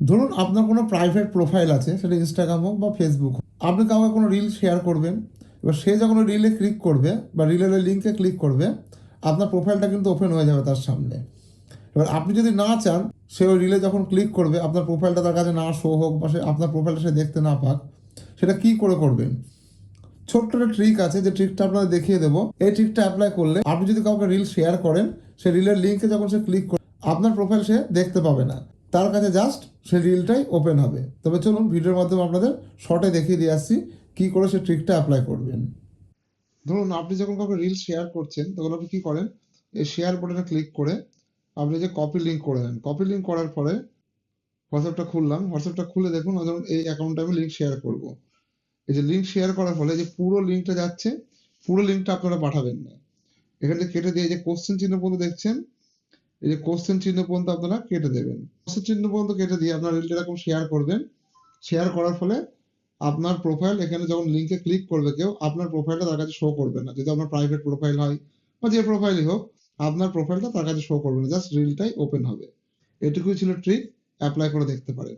ধরুন আপনার কোনো প্রাইভেট প্রোফাইল আছে, সেটা ইনস্টাগ্রাম হোক বা ফেসবুক হোক, আপনি কাউকে কোনো রিল শেয়ার করবেন। এবার সে যখন রিলে ক্লিক করবে বা রিলের ওই লিঙ্কে ক্লিক করবে, আপনার প্রোফাইলটা কিন্তু ওপেন হয়ে যাবে তার সামনে। এবার আপনি যদি না চান সে ওই রিলে যখন ক্লিক করবে আপনার প্রোফাইলটা তার কাছে না শো হোক বা সে আপনার প্রোফাইলটা সে দেখতে না পাক, সেটা কি করে করবেন? ছোট্ট একটা ট্রিক আছে, যে ট্রিকটা আপনাদের দেখিয়ে দেবো। এই ট্রিকটা অ্যাপ্লাই করলে আপনি যদি কাউকে রিল শেয়ার করেন, সেই রিলের লিঙ্কে যখন সে ক্লিক করে আপনার প্রোফাইল সে দেখতে পাবে না, তার কাছে জাস্ট সেই রিলটাই ওপেন হবে। তবে চলুন ভিডিওর মাধ্যমে আপনাদের শর্টে দেখিয়ে দিয়ে আসছি কী করে সে ট্রিকটা অ্যাপ্লাই করবেন। ধরুন আপনি যখন কাউকে রিল শেয়ার করছেন তখন আপনি কী করেন, এই শেয়ার বাটনে ক্লিক করে আপনি যে কপি লিঙ্ক করে দেন। কপি লিঙ্ক করার পরে হোয়াটসঅ্যাপটা খুললাম, হোয়াটসঅ্যাপটা খুলে দেখুন ধরুন এই অ্যাকাউন্টে আমি লিঙ্ক শেয়ার করব। এই যে লিঙ্ক শেয়ার করার ফলে যে পুরো লিঙ্কটা যাচ্ছে, পুরো লিঙ্কটা আপনারা পাঠাবেন না। এখানে কেটে দিয়ে যে কোশ্চেন চিহ্ন পর্যন্ত দেখছেন, এই যে কোশ্চেন চিহ্ন পর্যন্ত আপনারা কেটে দেবেন। কোশ্চেন চিহ্ন পর্যন্ত কেটে দিয়ে আপনার রিলটা এরকম শেয়ার করবেন। শেয়ার করার ফলে আপনার প্রোফাইল এখানে যখন লিঙ্কে ক্লিক করবে কেউ, আপনার প্রোফাইলটা তার কাছে শো করবে না। যদি আপনার প্রাইভেট প্রোফাইল হয় বা যে প্রোফাইলই হোক, আপনার প্রোফাইলটা তার কাছে শো করবে না, জাস্ট রিলটাই ওপেন হবে। এটুকুই ছিল ট্রিক, অ্যাপ্লাই করে দেখতে পারেন।